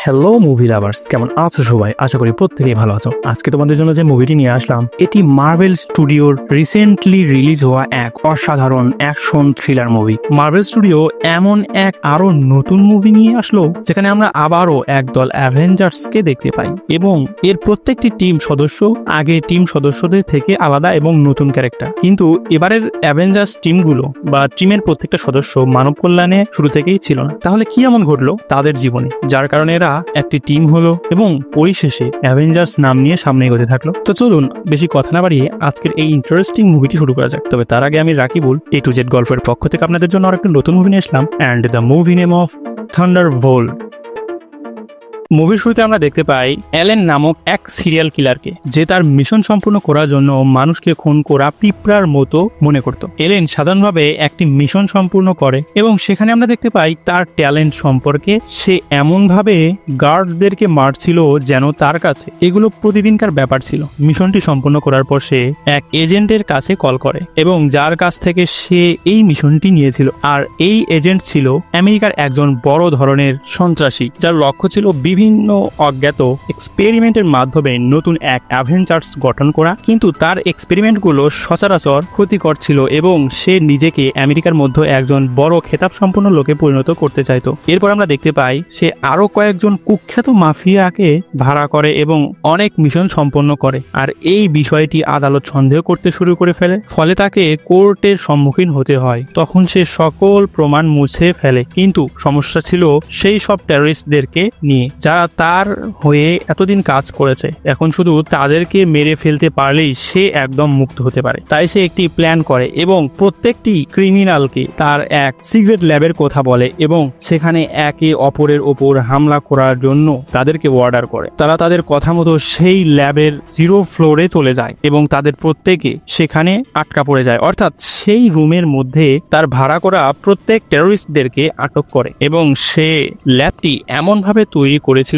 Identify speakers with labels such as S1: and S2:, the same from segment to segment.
S1: Hello movie lovers, কেমন আছো সবাই? আশা করি প্রত্যেকেই ভালো আছো। আজকে তোমাদের জন্য যে মুভিটি নিয়ে আসলাম, এটি মার্ভেল স্টুডিওর রিসেন্টলি রিলিজ হওয়া এক অসাধারণ action thriller movie. Marvel studio এমন এক আরো নতুন মুভি নিয়ে আসলো যেখানে আমরা আবারও একদল অ্যাভেঞ্জার্সকে দেখতে পাই এবং এর প্রত্যেকটি টিম সদস্য আগে টিম সদস্যদের থেকে আলাদা এবং নতুন ক্যারেক্টার। কিন্তু এবারের অ্যাভেঞ্জার্স টিমগুলো বা টিমের প্রত্যেকটা সদস্য মানব কল্যাণে শুরু থেকেই ছিল না। তাহলে কি এমন ঘটলো তাদের জীবনে, যার কারণে এরা একটি টিম হলো এবং পরিশেষে অ্যাভেঞ্জার্স নাম নিয়ে সামনে এগোতে থাকলো। তো চলুন বেশি কথা না বাড়িয়ে আজকের এই ইন্টারেস্টিং মুভিটি শুরু করা যাক। তবে তার আগে আমি রাকিবুল A to Z গল্পের পক্ষ থেকে আপনাদের জন্য আরেকটা নতুন মুভি নিয়ে আসলাম, and the movie name of thunderbolt. মুভির শুরুতে আমরা দেখতে পাই অ্যালেন নামক এক সিরিয়াল কিলারকে, যে তার মিশন সম্পূর্ণ করার জন্য মানুষকে খুন করা পিঁপড়ার মতো মনে করত। এলেন সাধারণভাবে একটি মিশন সম্পূর্ণ করে এবং সেখানে আমরা দেখতে পাই তার ট্যালেন্ট সম্পর্কে। সে এমনভাবে গার্ডদেরকে মারছিল যেন তার কাছে এগুলো প্রতিদিনকার ব্যাপার ছিল। মিশনটি সম্পূর্ণ করার পর সে এক এজেন্টের কাছে কল করে এবং যার কাছ থেকে সে এই মিশনটি নিয়েছিল। আর এই এজেন্ট ছিল আমেরিকার একজন বড় ধরনের সন্ত্রাসী, যার লক্ষ্য ছিল বিভিন্ন অজ্ঞাত এক্সপেরিমেন্টের মাধ্যমে নতুন এক অ্যাভেঞ্জার্স গঠন করা। কিন্তু তার এক্সপেরিমেন্টগুলো সচরাচর ক্ষতিকর ছিল এবং সে নিজেকে আমেরিকার মধ্যে একজন বড় খেতাব সম্পন্ন লোকে পরিণত করতে চাইতো। এরপর আমরা দেখতে পাই সে আরো কয়েকজন কুখ্যাত মাফিয়াকে ভাড়া করে এবং অনেক মিশন সম্পন্ন করে। আর এই বিষয়টি আদালত সন্দেহ করতে শুরু করে ফেলে, ফলে তাকে কোর্টের সম্মুখীন হতে হয়। তখন সে সকল প্রমাণ মুছে ফেলে, কিন্তু সমস্যা ছিল সেই সব টেররিস্টদেরকে নিয়ে যারা তার হয়ে এতদিন কাজ করেছে। এখন শুধু তাদেরকে মেরে ফেলতে পারলেই সে একদম মুক্ত হতে পারে। তাই সে একটি প্ল্যান করে এবং প্রত্যেকটি ক্রিমিনালকে তার এক সিক্রেট ল্যাবের কথা বলে এবং সেখানে একে অপরের ওপর হামলা করার জন্য তাদেরকে অর্ডার করে। তারা তাদের কথা মতো সেই ল্যাবের 0 ফ্লোরে চলে যায় এবং তাদের প্রত্যেকে সেখানে আটকা পড়ে যায়। অর্থাৎ সেই রুমের মধ্যে তার ভাড়া করা প্রত্যেক টেররিস্টদেরকে আটক করে এবং সে ল্যাবটি এমনভাবে তৈরি করেছিল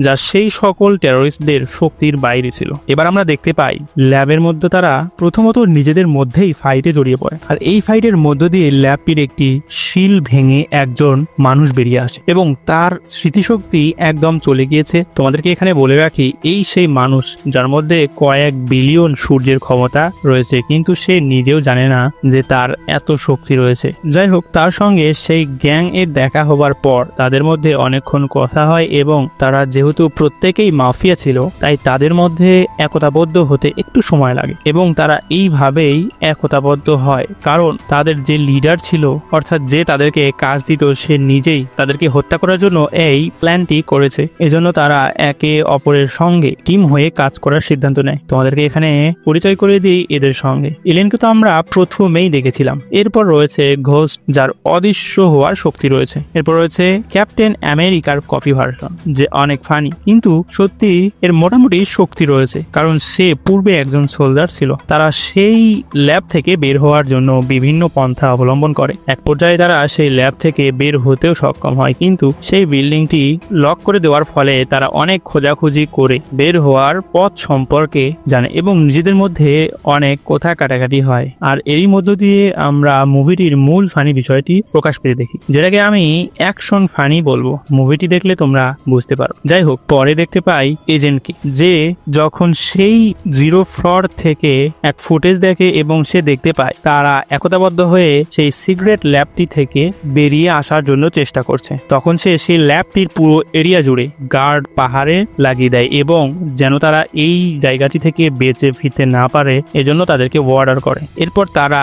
S1: যা সেই সকল টেররিস্টদের শক্তির বাইরে ছিল। এবার আমরা দেখতে পাই ল্যাবের মধ্যে তারা প্রথমত নিজেদের মধ্যেই ফাইটে জড়িয়ে পড়ে। আর এই ফাইটের মধ্য দিয়ে ল্যাবটির একটি শিল ভেঙে একজন মানুষ বেরিয়ে আসে এবং তার স্মৃতিশক্তি একদম চলে গিয়েছে। তোমাদেরকে এখানে বলে রাখি, এই সেই মানুষ যার মধ্যে কয়েক বিলিয়ন সূর্যের ক্ষমতা রয়েছে, কিন্তু সে নিজেও জানে না যে তার এত শক্তি রয়েছে। যাই হোক, তার সঙ্গে সেই গ্যাং এর দেখা হবার পর তাদের মধ্যে অনেকক্ষণ কথা হয় এবং তারা যেহেতু প্রত্যেকেই মাফিয়া ছিল তাই তাদের মধ্যে একতাবদ্ধ হতে একটু সময় লাগে এবং তারা এইভাবেই একতাবদ্ধ হয় কারণ তাদের যে লিডার ছিল, অর্থাৎ যে তাদেরকে কাজ দিত, সে নিজেই তাদেরকে হত্যা করার জন্য এই প্ল্যানটি করেছে। এজন্য তারা একে অপরের সঙ্গে টিম হয়ে কাজ করার সিদ্ধান্ত নেয়। তোমাদেরকে এখানে পরিচয় করে দিই এদের সঙ্গে। এলেনকে তো আমরা প্রথমেই দেখেছিলাম। এরপর রয়েছে ঘোস্ট, যার অদৃশ্য হওয়ার শক্তি রয়েছে। এরপর রয়েছে ক্যাপ্টেন আমেরিকার কপি ভার্সন, যে অনেক ফানি, কিন্তু সত্যি এর মোটামুটি শক্তি রয়েছে কারণ সে পূর্বে একজন সোলজার ছিল। তারা সেই ল্যাব থেকে বের হওয়ার জন্য বিভিন্ন পন্থা অবলম্বন করে। এক পর্যায়ে তারা সেই ল্যাব থেকে বের হতেও সক্ষম হয়, কিন্তু সেই বিল্ডিংটি লক করে দেওয়ার ফলে তারা অনেক খোঁজাখুঁজি করে বের হওয়ার পথ সম্পর্কে জানে এবং নিজেদের মধ্যে অনেক কথা কাটাকাটি হয়। আর এরই মধ্য দিয়ে আমরা মুভিটির মূল ফানি বিষয়টি প্রকাশ পেতে দেখি, যেটাকে আমি অ্যাকশন ফানি বলবো। মুভিটি দেখলে তোমরা বুঝতে পারো। যাই হোক, পরে দেখতে পাই এজেন্টকে, যে যখন সেই 0 ফ্লোর থেকে এক ফুটেজ দেখে এবং সে দেখতে পায় তারা একতাবদ্ধ হয়ে সেই সিক্রেট ল্যাবটি থেকে বেরিয়ে আসার জন্য চেষ্টা করছে, তখন সে সেই ল্যাবটির পুরো এরিয়া জুড়ে গার্ড পাহাড়ে লাগিয়ে দেয় এবং যেন তারা এই জায়গাটি থেকে বেঁচে ফিরতে না পারে এজন্য তাদেরকে অর্ডার করে। এরপর তারা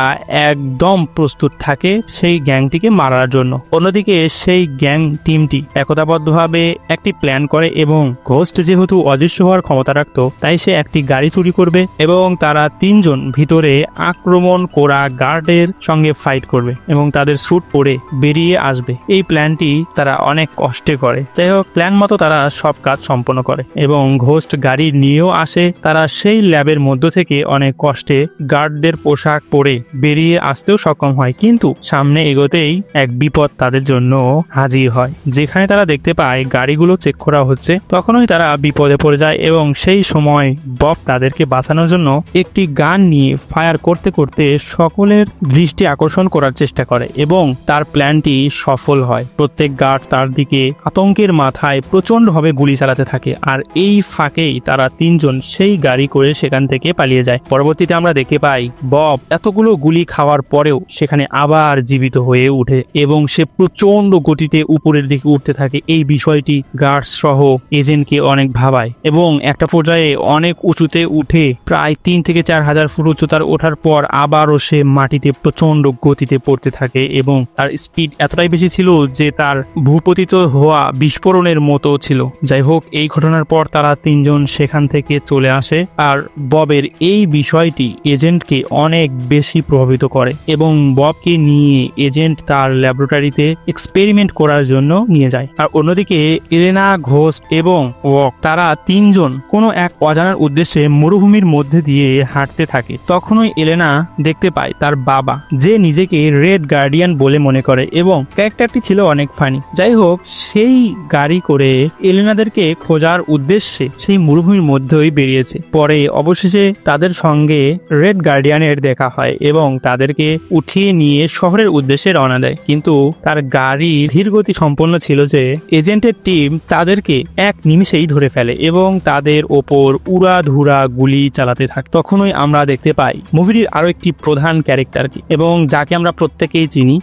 S1: একদম প্রস্তুত থাকে সেই গ্যাংটিকে মারার জন্য। অন্যদিকে সেই গ্যাং টিমটি একতাবদ্ধভাবে একটি প্ল্যান করে এবং ঘোস্ট যেহেতু অদৃশ্য হওয়ার ক্ষমতা রাখতো তাই সে একটি গাড়ি চুরি করবে এবং তারা 3 জন ভিতরে আক্রমণ করা গার্ডের সঙ্গে ফাইট করবে এবং তাদের স্যুট পরে বেরিয়ে আসবে। এই প্ল্যানটি তারা অনেক কষ্টে করে। যাই হোক, প্ল্যান মতো তারা সব কাজ সম্পন্ন করে এবং ঘোস্ট গাড়ি নিয়েও আসে। তারা সেই ল্যাবের মধ্য থেকে অনেক কষ্টে গার্ডদের পোশাক পরে বেরিয়ে আসতেও সক্ষম হয়, কিন্তু সামনে এগোতেই এক বিপদ তাদের জন্য হাজির হয়, যেখানে তারা দেখতে পায় গাড়িগুলো চেক করা হচ্ছে, তখনই তারা বিপদে পড়ে যায় এবং সেই সময় বব তাদেরকে বাঁচানোর জন্য একটি গান নিয়ে ফায়ার করতে করতে সকলের দৃষ্টি আকর্ষণ করার চেষ্টা করে এবং তার প্ল্যানটি সফল হয়। প্রত্যেক গার্ড তার দিকে আতঙ্কের মাথায় প্রচন্ডভাবে গুলি চালাতে থাকে, আর এই ফাঁকেই তারা তিনজন সেই গাড়ি করে সেখান থেকে পালিয়ে যায়। পরবর্তীতে আমরা দেখতে পাই বব এতগুলো গুলি খাওয়ার পরেও সেখানে আবার জীবিত হয়ে ওঠে এবং সে প্রচন্ড গতিতে উপরের দিকে উঠতে থাকে। এই বিষয়টি গার্ডস সহ এজেন্টকে অনেক ভাবায় এবং একটা পর্যায়ে অনেক উঁচুতে উঠে প্রায় 3 থেকে 4 হাজার ফুট উচ্চতার ওঠার পর আবারও সে মাটিতে প্রচন্ড গতিতে পড়তে থাকে এবং তার স্পিড এতটাই বেশি ছিল যে তার ভূপতিত হওয়া বিস্ফোরণের মতো ছিল। যাই হোক, এই ঘটনার পর তারা তিনজন সেখান থেকে চলে আসে, আর ববের এই বিষয়টি এজেন্টকে অনেক বেশি প্রভাবিত করে এবং ববকে নিয়ে এজেন্ট তার ল্যাবরেটরিতে এক্সপেরিমেন্ট করার জন্য নিয়ে যায়। আর অন্যদিকে এলেনা, ঘোস্ট এবং ওয়াক তারা তিনজন কোনো এক অজানার উদ্দেশ্যে মরুভূমির মধ্যে দিয়ে হাঁটতে থাকে। তখনই এলেনা দেখতে পায় তার বাবা, যে নিজেকে রেড গার্ডিয়ান বলে মনে করে এবং ক্যারেক্টারটি ছিল অনেক ফানি। যাই হোক, সেই গাড়ি করে এলেনাদেরকে খোঁজার উদ্দেশ্যে সেই মরুভূমির মধ্যেই বেরিয়েছে। পরে অবশেষে তাদের সঙ্গে রেড গার্ডিয়ানের দেখা হয় এবং তাদেরকে উঠিয়ে নিয়ে শহরের উদ্দেশ্যে রওনা দেয়, কিন্তু তার গাড়ি ধীরগতি সম্পন্ন ছিল যে এজেন্টের টিম তাদেরকে এক নিমিষেই ধরে ফেলে এবং তাদের ওপর উড়াধুরা গুলি চালাতে থাকে। তখনই আমরা দেখতে পাই মুভিটির আরো একটি প্রধান ক্যারেক্টারকে এবং যাকে আমরা প্রত্যেকেই চিনি,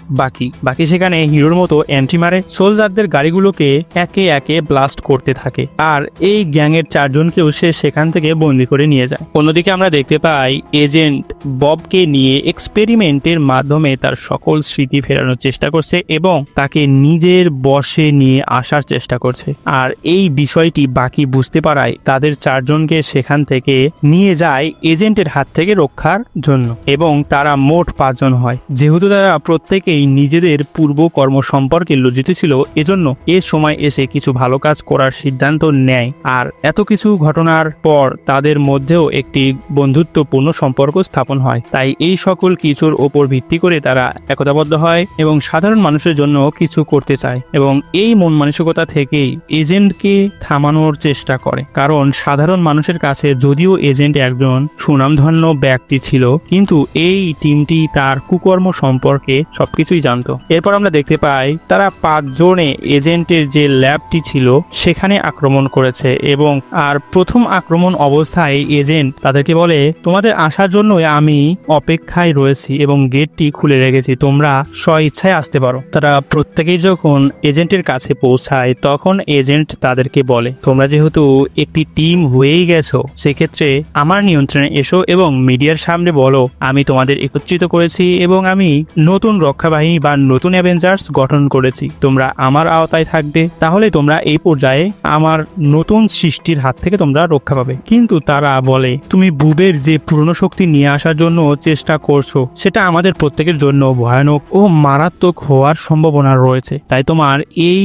S1: বাকি সেখানে হিরোর মতো এন্ট্রি মারে, সোলজারদের গাড়িগুলোকে একে একে ব্লাস্ট করতে থাকে, আর এই গ্যাংয়ের 4 জনকেও সে সেখান থেকে বন্দি করে নিয়ে যায়। অন্যদিকে আমরা দেখতে পাই এজেন্ট ববকে নিয়ে এক্সপেরিমেন্টের মাধ্যমে তার সকল স্মৃতি ফেরানোর চেষ্টা করছে এবং তাকে নিজের বশে নিয়ে আসার চেষ্টা করছে। আর এই বিষয়টি বাকি বুঝতে পারায় তাদের 4 জনকে সেখান থেকে নিয়ে যায় এজেন্টের হাত থেকে রক্ষার জন্য এবং তারা মোট 5 জন হয়। যেহেতু তারা প্রত্যেকেই নিজেদের পূর্ব কর্ম সম্পর্কে লজ্জিত ছিল, এজন্য এ সময় এসে কিছু ভালো কাজ করার সিদ্ধান্ত নেয়। আর এত কিছু ঘটনার পর তাদের মধ্যেও একটি বন্ধুত্বপূর্ণ সম্পর্ক স্থাপন হয়। তাই এই সকল কিছুর ওপর ভিত্তি করে তারা একতাবদ্ধ হয় এবং সাধারণ মানুষের জন্য কিছু করতে চায় এবং এই মন মানসিকতা থেকেই এজেন্টকে থামানোর চেষ্টা করে। কারণ সাধারণ মানুষের কাছে যদিও এজেন্ট একজন সুনামধন্য ব্যক্তি ছিল, কিন্তু এই টিমটি তার কুকর্ম সম্পর্কে সবকিছুই জানতো। এরপর আমরা দেখতে পাই তারা 5 জনে এজেন্টের যে ল্যাবটি ছিল সেখানে আক্রমণ করেছে এবং প্রথম আক্রমণ অবস্থায় এজেন্ট তাদেরকে বলে, তোমাদের আসার জন্য আমি অপেক্ষায় রয়েছি এবং গেটটি খুলে রেখেছি, তোমরা স্বইচ্ছায় আসতে পারো। তারা প্রত্যেকেই যখন এজেন্টের কাছে পৌঁছায় তখন এজেন্ট তাদেরকে বলে, তোমরা যেহেতু একটি টিম হয়েই গেছো, সেক্ষেত্রে আমার নিয়ন্ত্রণে এসো এবং মিডিয়ার সামনে বলো আমি তোমাদের একত্রিত করেছি এবং আমি নতুন রক্ষা বাহিনী বা নতুন অ্যাভেঞ্জার্স গঠন করেছি, তোমরা আমার আওতায় থাকবে, তাহলে তোমরা এই পর্যায়ে আমার নতুন সৃষ্টির হাত থেকে তোমরা রক্ষা পাবে। কিন্তু তারা বলে, তুমি বুবের যে পুরনো শক্তি নিয়ে আসার জন্য চেষ্টা করছো সেটা আমাদের প্রত্যেকের জন্য ভয়ানক ও মারাত্মক হওয়ার সম্ভাবনা রয়েছে, তাই তোমার এই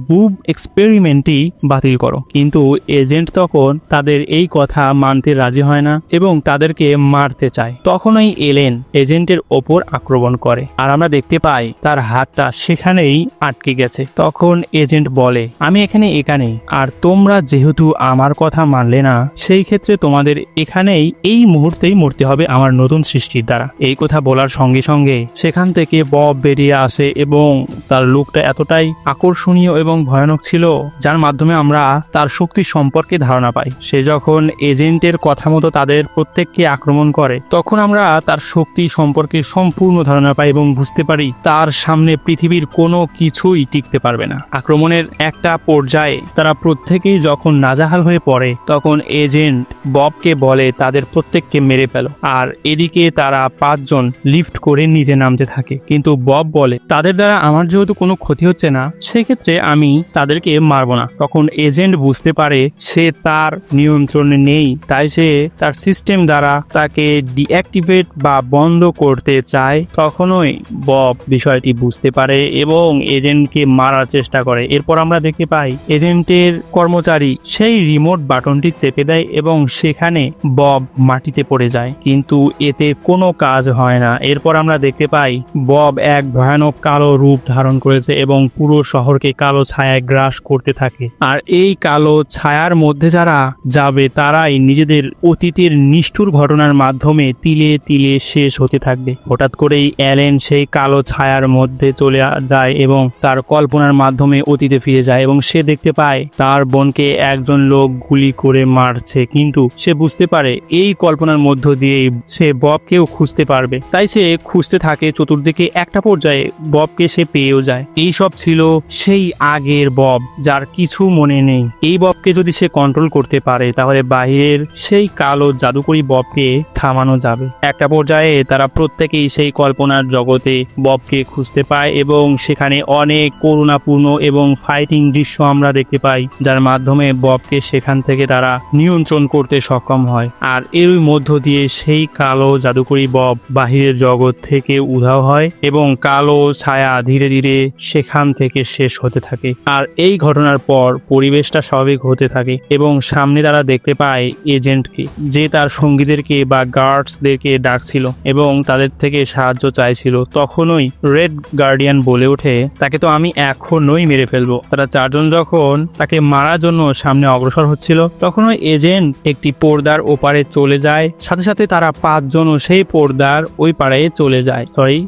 S1: বুব এক্সপেরিমেন্টটি বাতিল করো। কিন্তু এজেন্ট তখন তাদের এই কথা মানতে রাজি হয় না এবং তাদেরকে মারতে চায়। তখনই এলেন এজেন্টের ওপর আক্রমণ করে আর আমরা দেখতে পাই তার হাতটা সেখানেই আটকে গেছে। তখন এজেন্ট বলে, আমি এখানেই, আর তোমরা যেহেতু আমার কথা মানলে না, সেই ক্ষেত্রে তোমাদের এখানেই এই মুহূর্তেই মরতে হবে আমার নতুন সৃষ্টির দ্বারা। এই কথা বলার সঙ্গে সঙ্গে সেখান থেকে বব বেরিয়ে আসে এবং তার লুকটা এতটাই আকর্ষণীয় এবং ভয়ানক ছিল যার মাধ্যমে আমরা তার শক্তি সম্পর্কে ধারণা পাই। সে যখন এজেন্টের কথা মতো তাদের প্রত্যেককে আক্রমণ করে তখন আমরা তার শক্তি সম্পর্কে সম্পূর্ণ ধারণা পাই এবং বুঝতে পারি তার সামনে পৃথিবীর কোনো কিছুই টিকতে পারবে না। আক্রমণের একটা পর্যায়ে তারা প্রত্যেকেই যখন নাজাহাল হয়ে পড়ে তখন এজেন্ট ববকে বলে তাদের প্রত্যেককে মেরে ফেলো, আর এদিকে তারা 5 জন লিফট করে নিচে নামতে থাকে। কিন্তু বব বলে, তাদের দ্বারা আমার যেহেতু কোনো ক্ষতি হচ্ছে না, সেক্ষেত্রে আমি তাদেরকে মারবো না। তখন এজেন্ট বুঝতে পারে সে তার নিয়ন্ত্রণে নেই, তাই সে তার সিস্টেম দ্বারা তাকে ডিঅ্যাক্টিভেট বা বন্ধ করতে চায়। তখনই বব বিষয়টি বুঝতে পারে এবং এজেন্টকে মারার চেষ্টা করে। এরপর আমরা দেখতে পাই এজেন্টের কর্মচারী সেই রিমোট বাটনটি চেপে দেয় এবং সেখানে বব মাটিতে পড়ে যায়, কিন্তু এতে কোনো কাজ হয় না। এরপর আমরা দেখতে পাই বব এক ভয়ানক কালো রূপ ধারণ করেছে এবং পুরো শহরকে কালো ছায়ায় গ্রাস করে করতে থাকে। আর এই কালো ছায়ার মধ্যে যারা যাবে তারাই নিজেদের অতীতের নিষ্ঠুর ঘটনার মাধ্যমে তিলে তিলে শেষ হতে থাকবে। হঠাৎ করেই অ্যালেন সেই কালো ছায়ার মধ্যে চলে যায় এবং তার কল্পনার মাধ্যমে অতীতে ফিরে যায় এবং সে দেখতে পায় তার বোনকে একজন লোক গুলি করে মারছে, কিন্তু সে বুঝতে পারে এই কল্পনার মধ্য দিয়েই সে ববকেও খুঁজতে পারবে। তাই সে খুঁজতে থাকে চতুর্দিকে, একটা পর্যায়ে ববকে সে পেয়েও যায়। এই সব ছিল সেই আগের বব যার কিছু মনে নেই। এই ববকে যদি সে কন্ট্রোল করতে পারে তাহলে বাহিরের সেই কালো জাদুকরী ববকে থামানো যাবে। একটা পর্যায়ে তারা প্রত্যেকেই সেই কল্পনার জগতে ববকে খুঁজতে পায় এবং সেখানে অনেক করুণাপূর্ণ এবং ফাইটিং দৃশ্য আমরা দেখতে পাই, যার মাধ্যমে ববকে সেখান থেকে তারা নিয়ন্ত্রণ করতে সক্ষম হয়। আর এর মধ্য দিয়ে সেই কালো জাদুকরী বব বাহিরের জগৎ থেকে উধাও হয় এবং কালো ছায়া ধীরে ধীরে সেখান থেকে শেষ হতে থাকে। আর এই ঘটনার পর পরিবেশটা স্বাভাবিক হতে থাকে এবং সামনে তারা দেখতে পায় এজেন্টকে, যে তার সঙ্গীদেরকে বা গার্ডসদেরকে ডাকছিল এবং তাদের থেকে সাহায্য চাইছিল। তখনই রেড গার্ডিয়ান বলে ওঠে, তাকে তো আমি এখনই মেরে ফেলবো। তারা চারজন যখন তাকে মারার জন্য সামনে অগ্রসর হচ্ছিল তখন ওই এজেন্ট একটি পর্দার ওপারে চলে যায়। সাথে সাথে তারা পাঁচজনও সেই পর্দার ওই পারে চলে যায়।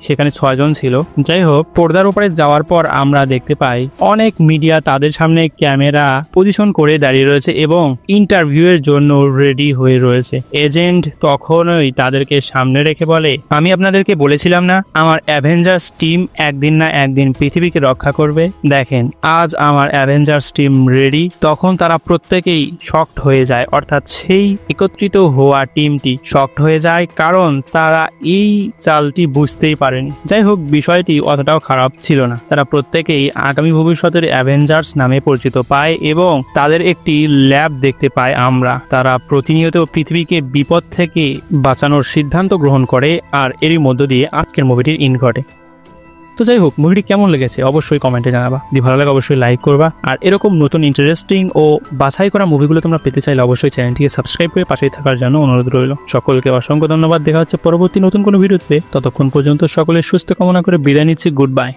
S1: সেখানে 6 জন ছিল। যাই হোক, পর্দার ওপারে যাওয়ার পর আমরা দেখতে পাই অনেক মিডিয়া তাদের সামনে ক্যামেরা পজিশন করে দাঁড়িয়ে রয়েছে এবং ইন্টারভিউ এর জন্য রেডি হয়ে রয়েছে। এজেন্ট তখনই তাদেরকে সামনে রেখে বলে, আমি আপনাদেরকে বলেছিলাম না আমার অ্যাভেঞ্জার্স টিম একদিন না একদিন পৃথিবীকে রক্ষা করবে। দেখেন আজ আমার অ্যাভেঞ্জার্স টিম রেডি। তখন তারা প্রত্যেকেই শকড হয়ে যায়, অর্থাৎ সেই একত্রিত হওয়া টিমটি শকড হয়ে যায়, কারণ তারা এই চালটি বুঝতেই পারেনি। যাই হোক, বিষয়টি অতটাও খারাপ ছিল না। তারা প্রত্যেকেই আগামী ভবিষ্যতের অ্যাভেঞ্জার্স নামে পরিচিত পায় এবং তাদের একটি ল্যাব দেখতে পায় আমরা। তারা প্রতিনিয়ত পৃথিবীকে বিপদ থেকে বাঁচানোর সিদ্ধান্ত গ্রহণ করে। আর এরই মধ্য দিয়ে আজকের মুভিটির ইন ঘটে। তো যাই হোক, মুভিটি কেমন লেগেছে অবশ্যই কমেন্টে জানাবা। যদি ভালো লাগে অবশ্যই লাইক করবা। আর এরকম নতুন ইন্টারেস্টিং ও বাছাই করা মুভিগুলো তোমরা পেতে চাইলে অবশ্যই চ্যানেলটিকে সাবস্ক্রাইব করে পাশেই থাকার জন্য অনুরোধ রইল। সকলকে অসংখ্য ধন্যবাদ। দেখা হচ্ছে পরবর্তী নতুন কোনো ভিডিওতে। ততক্ষণ পর্যন্ত সকলের সুস্থ কামনা করে বিদায় নিচ্ছি। Good bye.